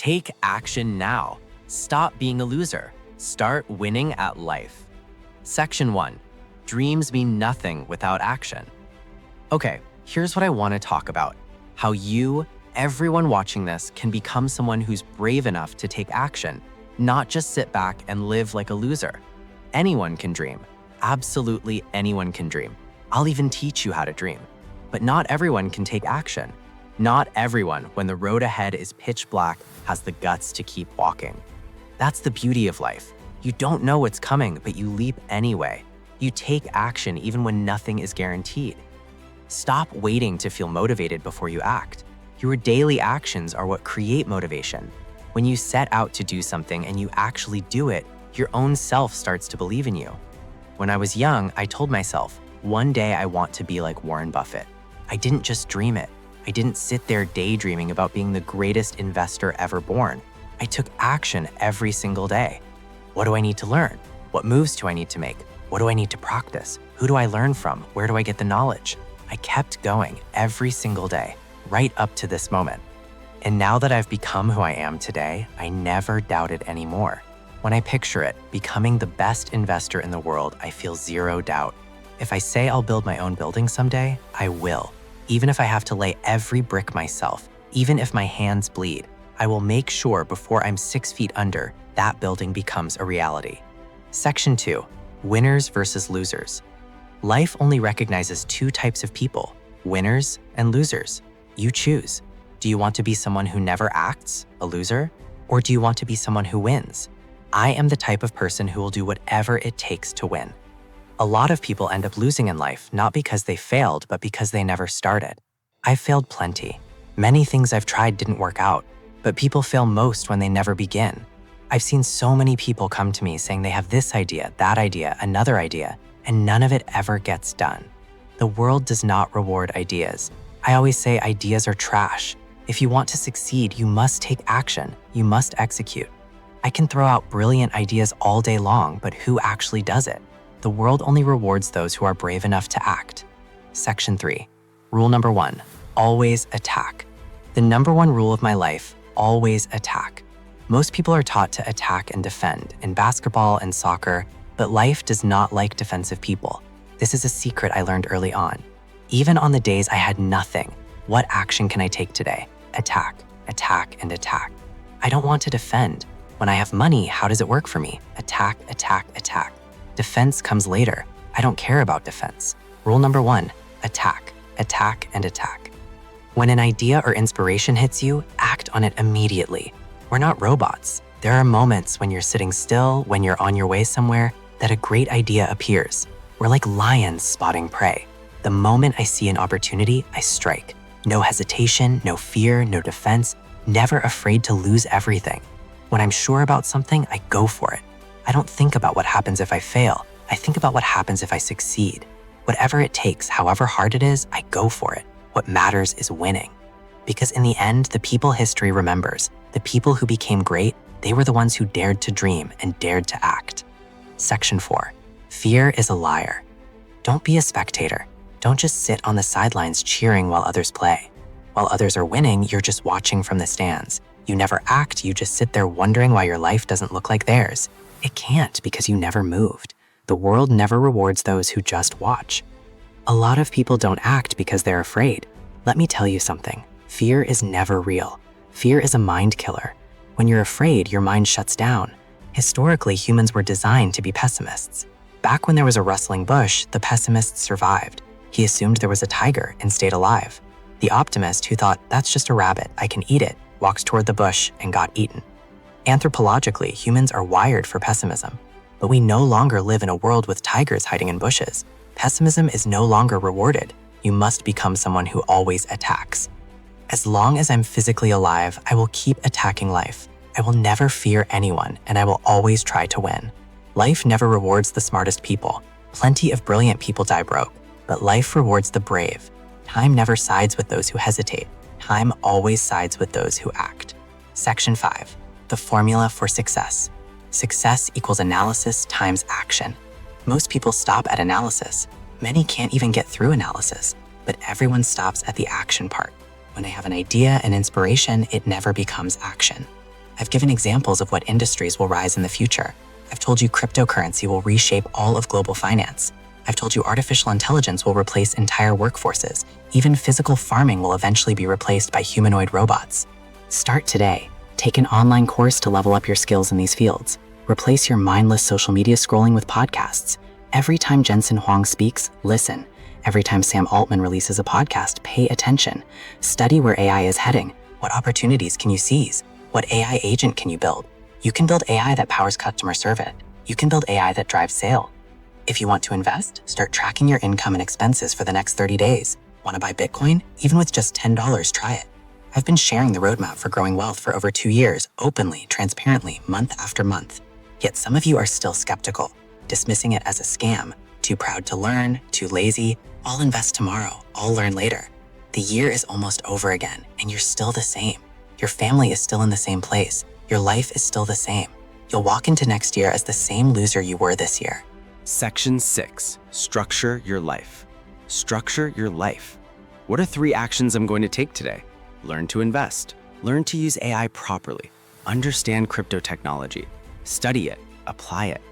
Take action now. Stop being a loser. Start winning at life. Section 1. Dreams mean nothing without action. Okay, here's what I want to talk about. How you, everyone watching this, can become someone who's brave enough to take action, not just sit back and live like a loser. Anyone can dream. Absolutely anyone can dream. I'll even teach you how to dream. But not everyone can take action. Not everyone, when the road ahead is pitch black, has the guts to keep walking. That's the beauty of life. You don't know what's coming, but you leap anyway. You take action even when nothing is guaranteed. Stop waiting to feel motivated before you act. Your daily actions are what create motivation. When you set out to do something and you actually do it, your own self starts to believe in you. When I was young, I told myself, one day I want to be like Warren Buffett. I didn't just dream it. I didn't sit there daydreaming about being the greatest investor ever born. I took action every single day. What do I need to learn? What moves do I need to make? What do I need to practice? Who do I learn from? Where do I get the knowledge? I kept going every single day, right up to this moment. And now that I've become who I am today, I never doubt it anymore. When I picture it, becoming the best investor in the world, I feel zero doubt. If I say I'll build my own building someday, I will. Even if I have to lay every brick myself, even if my hands bleed, I will make sure before I'm 6 feet under, that building becomes a reality. Section 2. Winners versus losers. Life only recognizes two types of people, winners and losers. You choose. Do you want to be someone who never acts, a loser? Or do you want to be someone who wins? I am the type of person who will do whatever it takes to win. A lot of people end up losing in life, not because they failed, but because they never started. I've failed plenty. Many things I've tried didn't work out, but people fail most when they never begin. I've seen so many people come to me saying they have this idea, that idea, another idea, and none of it ever gets done. The world does not reward ideas. I always say ideas are trash. If you want to succeed, you must take action. You must execute. I can throw out brilliant ideas all day long, but who actually does it? The world only rewards those who are brave enough to act. Section 3. Rule number 1. Always attack. The number one rule of my life, always attack. Most people are taught to attack and defend in basketball and soccer, but life does not like defensive people. This is a secret I learned early on. Even on the days I had nothing, what action can I take today? Attack, attack, and attack. I don't want to defend. When I have money, how does it work for me? Attack, attack, attack. Defense comes later. I don't care about defense. Rule number 1, attack, attack, and attack. When an idea or inspiration hits you, act on it immediately. We're not robots. There are moments when you're sitting still, when you're on your way somewhere, that a great idea appears. We're like lions spotting prey. The moment I see an opportunity, I strike. No hesitation, no fear, no defense, never afraid to lose everything. When I'm sure about something, I go for it. I don't think about what happens if I fail. I think about what happens if I succeed. Whatever it takes, however hard it is, I go for it. What matters is winning. Because in the end, the people history remembers, the people who became great, they were the ones who dared to dream and dared to act. Section 4. Fear is a liar. Don't be a spectator. Don't just sit on the sidelines cheering while others play. While others are winning, you're just watching from the stands. You never act, you just sit there wondering why your life doesn't look like theirs. It can't because you never moved. The world never rewards those who just watch. A lot of people don't act because they're afraid. Let me tell you something. Fear is never real. Fear is a mind killer. When you're afraid, your mind shuts down. Historically, humans were designed to be pessimists. Back when there was a rustling bush, the pessimist survived. He assumed there was a tiger and stayed alive. The optimist, who thought, that's just a rabbit, I can eat it, walked toward the bush and got eaten. Anthropologically, humans are wired for pessimism. But we no longer live in a world with tigers hiding in bushes. Pessimism is no longer rewarded. You must become someone who always attacks. As long as I'm physically alive, I will keep attacking life. I will never fear anyone, and I will always try to win. Life never rewards the smartest people. Plenty of brilliant people die broke, but life rewards the brave. Time never sides with those who hesitate. Time always sides with those who act. Section 5. The formula for success. Success equals analysis times action. Most people stop at analysis. Many can't even get through analysis, but everyone stops at the action part. When I have an idea and inspiration, it never becomes action. I've given examples of what industries will rise in the future. I've told you cryptocurrency will reshape all of global finance. I've told you artificial intelligence will replace entire workforces. Even physical farming will eventually be replaced by humanoid robots. Start today. Take an online course to level up your skills in these fields. Replace your mindless social media scrolling with podcasts. Every time Jensen Huang speaks, listen. Every time Sam Altman releases a podcast, pay attention. Study where AI is heading. What opportunities can you seize? What AI agent can you build? You can build AI that powers customer service. You can build AI that drives sale. If you want to invest, start tracking your income and expenses for the next 30 days. Want to buy Bitcoin? Even with just $10, try it. I've been sharing the roadmap for growing wealth for over 2 years, openly, transparently, month after month. Yet some of you are still skeptical, dismissing it as a scam, too proud to learn, too lazy, I'll invest tomorrow, I'll learn later. The year is almost over again, and you're still the same. Your family is still in the same place. Your life is still the same. You'll walk into next year as the same loser you were this year. Section 6, structure your life. Structure your life. What are 3 actions I'm going to take today? Learn to invest. Learn to use AI properly. Understand crypto technology. Study it. Apply it.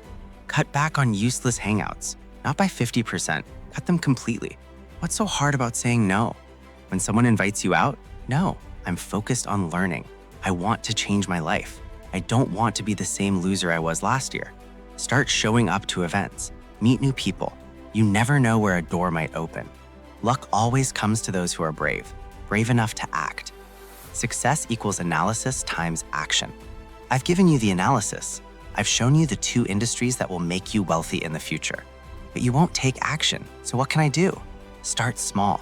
Cut back on useless hangouts. Not by 50%. Cut them completely. What's so hard about saying no? When someone invites you out, no. I'm focused on learning. I want to change my life. I don't want to be the same loser I was last year. Start showing up to events. Meet new people. You never know where a door might open. Luck always comes to those who are brave enough to act. Success equals analysis times action. I've given you the analysis. I've shown you the 2 industries that will make you wealthy in the future. But you won't take action, so what can I do? Start small.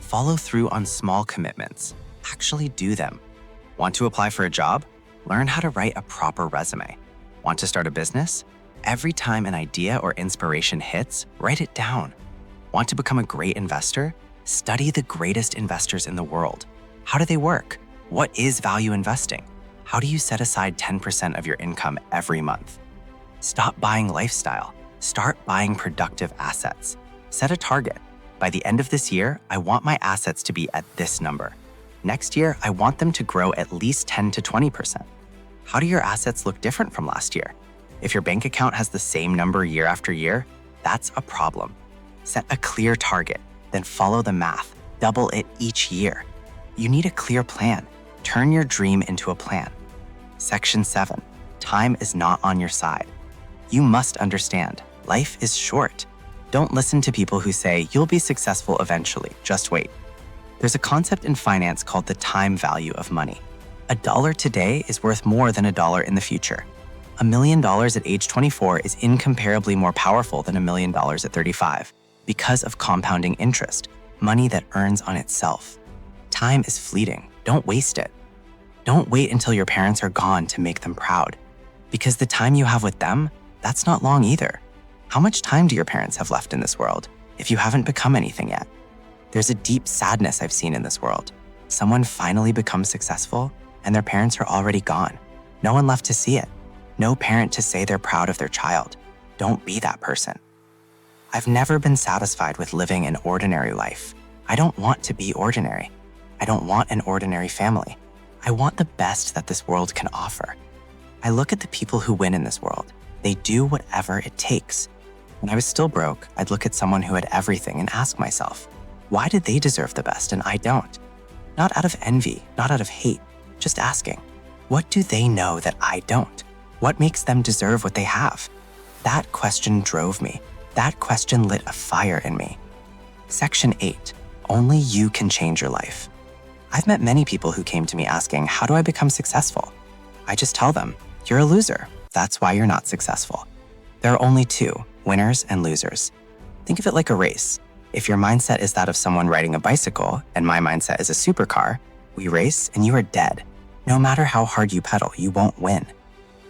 Follow through on small commitments. Actually do them. Want to apply for a job? Learn how to write a proper resume. Want to start a business? Every time an idea or inspiration hits, write it down. Want to become a great investor? Study the greatest investors in the world. How do they work? What is value investing? How do you set aside 10% of your income every month? Stop buying lifestyle. Start buying productive assets. Set a target. By the end of this year, I want my assets to be at this number. Next year, I want them to grow at least 10 to 20%. How do your assets look different from last year? If your bank account has the same number year after year, that's a problem. Set a clear target, then follow the math. Double it each year. You need a clear plan. Turn your dream into a plan. Section 7, time is not on your side. You must understand, life is short. Don't listen to people who say, you'll be successful eventually, just wait. There's a concept in finance called the time value of money. $1 today is worth more than $1 in the future. $1 million at age 24 is incomparably more powerful than $1 million at 35 because of compounding interest, money that earns on itself. Time is fleeting. Don't waste it. Don't wait until your parents are gone to make them proud, because the time you have with them, that's not long either. How much time do your parents have left in this world if you haven't become anything yet? There's a deep sadness I've seen in this world. Someone finally becomes successful and their parents are already gone. No one left to see it. No parent to say they're proud of their child. Don't be that person. I've never been satisfied with living an ordinary life. I don't want to be ordinary. I don't want an ordinary family. I want the best that this world can offer. I look at the people who win in this world. They do whatever it takes. When I was still broke, I'd look at someone who had everything and ask myself, why did they deserve the best and I don't? Not out of envy, not out of hate, just asking, what do they know that I don't? What makes them deserve what they have? That question drove me. That question lit a fire in me. Section 8, only you can change your life. I've met many people who came to me asking, how do I become successful? I just tell them, you're a loser. That's why you're not successful. There are only 2, winners and losers. Think of it like a race. If your mindset is that of someone riding a bicycle and my mindset is a supercar, we race and you are dead. No matter how hard you pedal, you won't win.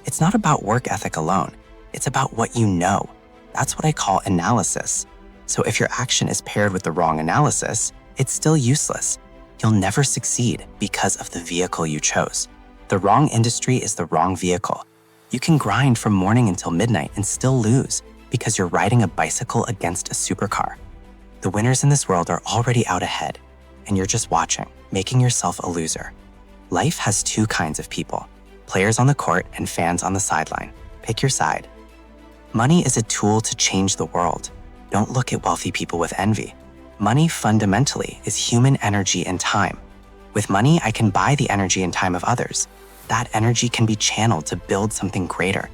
It's not about work ethic alone. It's about what you know. That's what I call analysis. So if your action is paired with the wrong analysis, it's still useless. You'll never succeed because of the vehicle you chose. The wrong industry is the wrong vehicle. You can grind from morning until midnight and still lose because you're riding a bicycle against a supercar. The winners in this world are already out ahead, and you're just watching, making yourself a loser. Life has 2 kinds of people, Players on the court and fans on the sideline. Pick your side. Money is a tool to change the world. Don't look at wealthy people with envy. Money fundamentally is human energy and time. With money, I can buy the energy and time of others. That energy can be channeled to build something greater.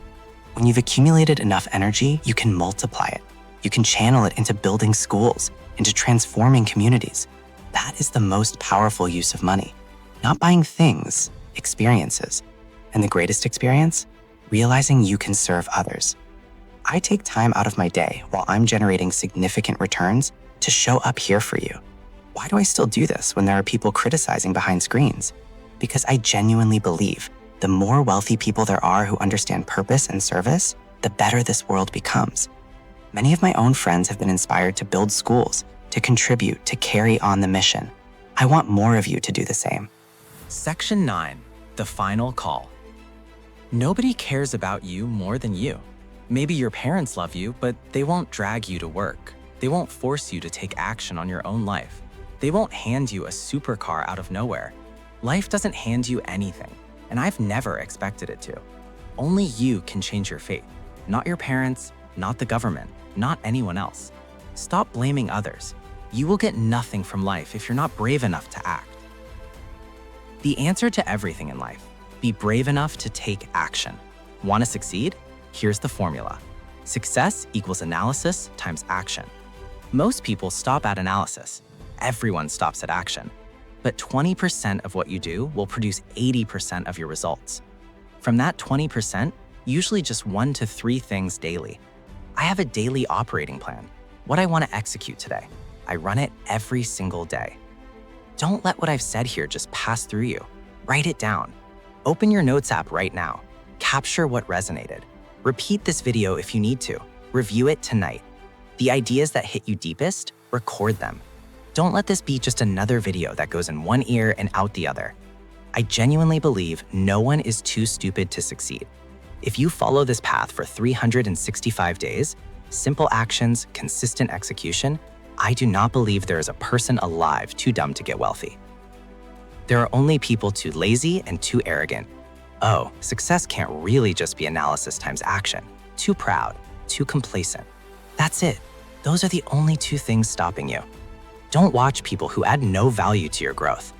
When you've accumulated enough energy, you can multiply it. You can channel it into building schools, into transforming communities. That is the most powerful use of money. Not buying things, experiences. And the greatest experience? Realizing you can serve others. I take time out of my day while I'm generating significant returns to show up here for you. Why do I still do this when there are people criticizing behind screens? Because I genuinely believe the more wealthy people there are who understand purpose and service, the better this world becomes. Many of my own friends have been inspired to build schools, to contribute, to carry on the mission. I want more of you to do the same. Section 9, the final call. Nobody cares about you more than you. Maybe your parents love you, but they won't drag you to work. They won't force you to take action on your own life. They won't hand you a supercar out of nowhere. Life doesn't hand you anything, and I've never expected it to. Only you can change your fate, not your parents, not the government, not anyone else. Stop blaming others. You will get nothing from life if you're not brave enough to act. The answer to everything in life: be brave enough to take action. Want to succeed? Here's the formula. Success equals analysis times action. Most people stop at analysis. Everyone stops at action. But 20% of what you do will produce 80% of your results. From that 20%, usually just 1 to 3 things daily. I have a daily operating plan, what I want to execute today. I run it every single day. Don't let what I've said here just pass through you. Write it down. Open your notes app right now. Capture what resonated. Repeat this video if you need to. Review it tonight. The ideas that hit you deepest, record them. Don't let this be just another video that goes in one ear and out the other. I genuinely believe no one is too stupid to succeed. If you follow this path for 365 days, simple actions, consistent execution, I do not believe there is a person alive too dumb to get wealthy. There are only people too lazy and too arrogant. Oh, success can't really just be analysis times action. Too proud, too complacent. That's it. Those are the only 2 things stopping you. Don't watch people who add no value to your growth.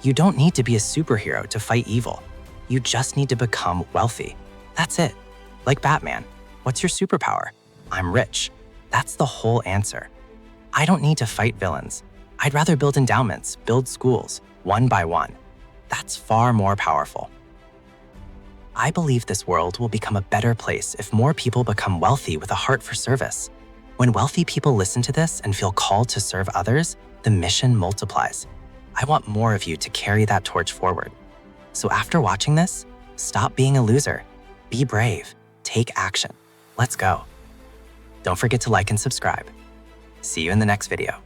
You don't need to be a superhero to fight evil. You just need to become wealthy. That's it. Like Batman, what's your superpower? I'm rich. That's the whole answer. I don't need to fight villains. I'd rather build endowments, build schools, one by one. That's far more powerful. I believe this world will become a better place if more people become wealthy with a heart for service. When wealthy people listen to this and feel called to serve others, the mission multiplies. I want more of you to carry that torch forward. So after watching this, stop being a loser. Be brave. Take action. Let's go. Don't forget to like and subscribe. See you in the next video.